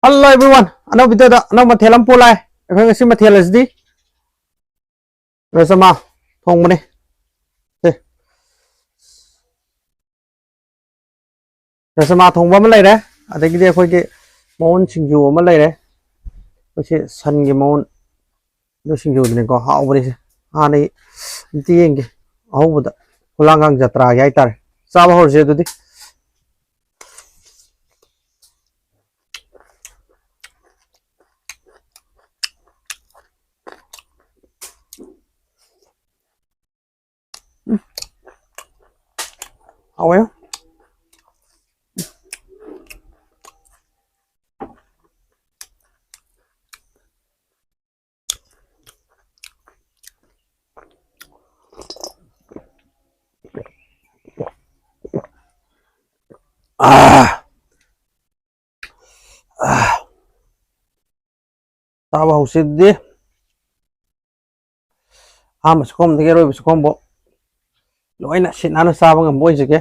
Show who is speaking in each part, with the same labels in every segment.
Speaker 1: Hello everyone, ano video da, ano mathialam pulai. Ako ngasi mathial SD. Rồi sama, thong mo ni. Rồi sama thong ba malai re. Adagi dia khoi ke mon singju malai re. Kasi san ge mon do singju ni ko haw bari. Ha nei tieng ge. Haw buda. Kulangang jatra ge aitar. Sa ba hor je do di. Haw ya. Sa ba hor se di. Ha mas kom de ro bis kom bo. Loi na sin ano sa ba ngam boy je ke.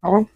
Speaker 1: Haw.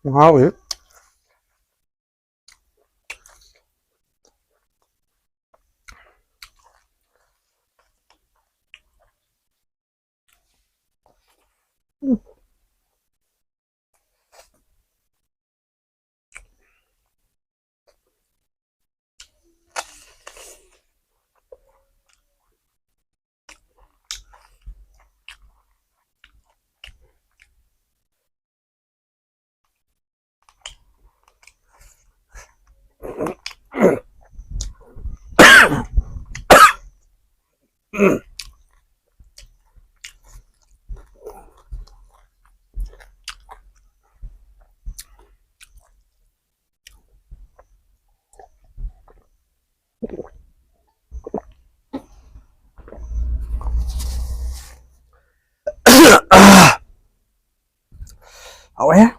Speaker 1: Haw ya. Haw ya.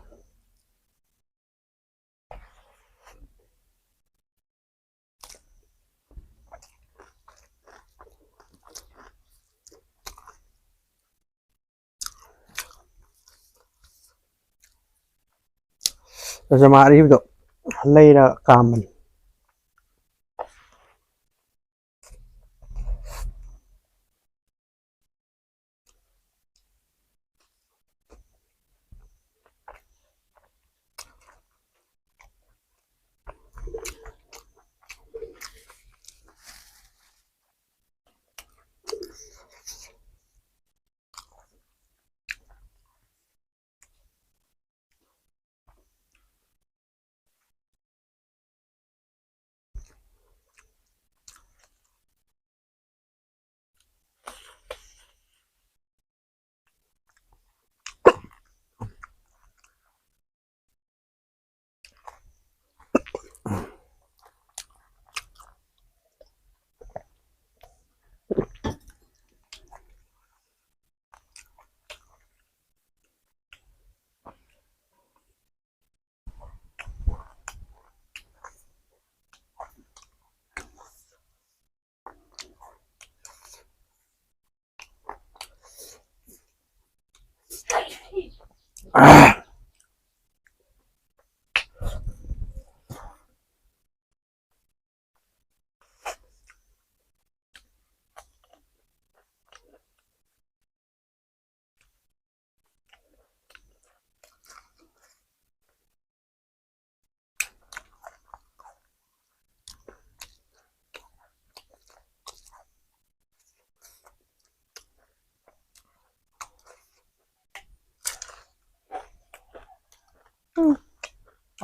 Speaker 1: Rồi sama ri do. Lai ra kaman. เอ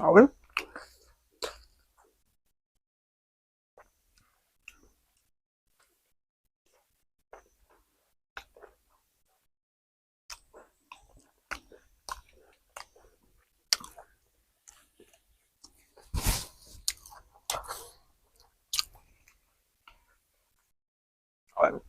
Speaker 1: าเลยเอาเลย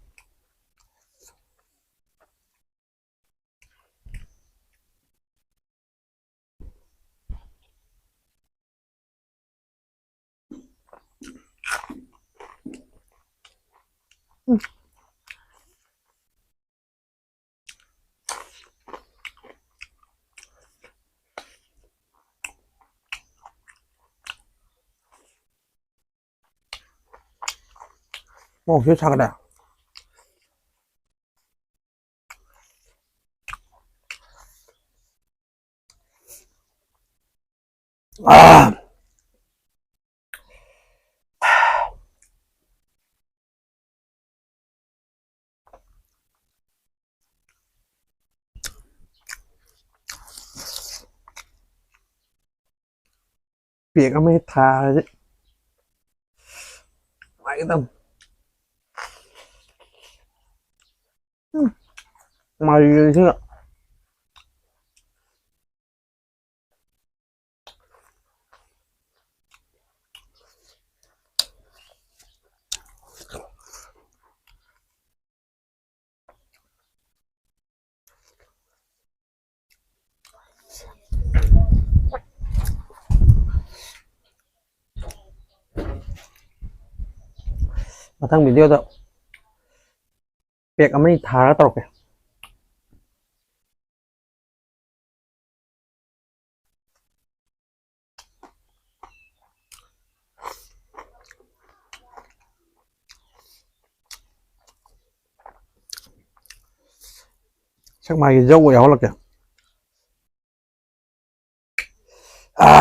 Speaker 1: โอ้ชื่อชากระดาษอ่าเปียกก็ไม่ทาเลยไม่ต้องมาเลยเชื่อมาทั้งวิดีโอตัวเปียกก็ไม่ทาแล้วตลกเลยชักมากี่เจ้าเอ๋วหรอกเจ้าอ่า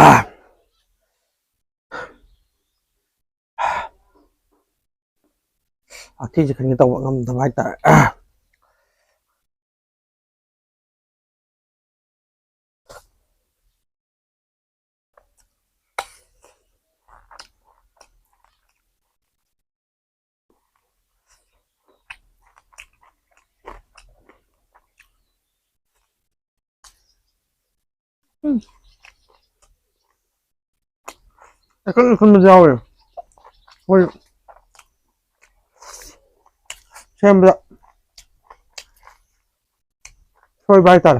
Speaker 1: อาที่จะขันกันตัวงำทำไมแต่แต่ก็คนมาเจ้าเลยโอ้ยเชื่อมไปละช่วยใบตัด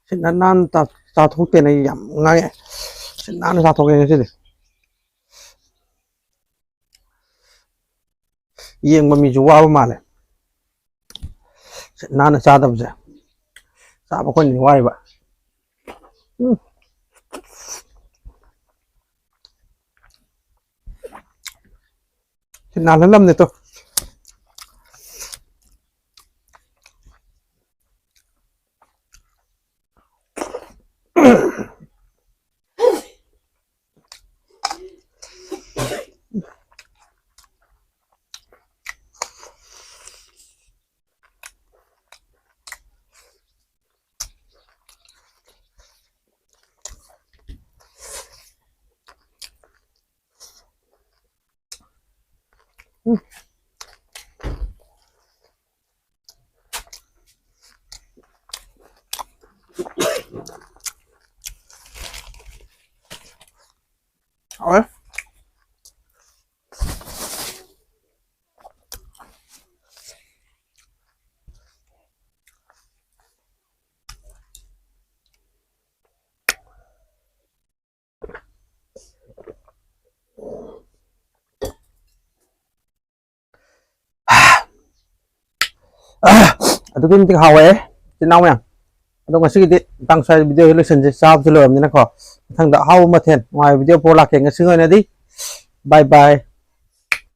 Speaker 1: เช่นนั้นตาทุกเตียนในยำไงเช่นนั้นตาทุกเตียนใช่ไหมยังมันมีจัวประมาณเลยเช่นนั้นซาตับเจ้าซาบคนนี้ไหวปะเช่นนั้นเริ่มเนี่ยตัวเอาไหม ꯑꯗꯨꯛꯀꯤ ꯃꯇꯤꯛ ꯍꯥꯎꯋꯦ ꯆꯤꯜꯅꯥꯎ ꯃꯌꯥꯝ ꯑꯗꯣ ꯉꯁꯤꯒꯤꯗꯤ ꯃꯇꯥꯡ ꯁ꯭ꯋꯥꯏꯗ video ꯂꯣꯏꯁꯟꯁꯦ ꯆꯥꯕꯁꯨ ꯂꯣꯏꯔꯕꯅꯤꯅꯀꯣ ꯃꯊꯪꯗ ꯑꯍꯥꯎꯕ ꯃꯊꯦꯜ ꯅꯨꯡꯉꯥꯏꯕ ꯚꯤꯗꯤꯑꯣ ꯄꯣꯔ ꯂꯥꯛꯀꯦ ꯉꯁꯤꯒꯤ ꯑꯣꯏꯅꯗꯤ ꯕꯥꯏ ꯕꯥꯏ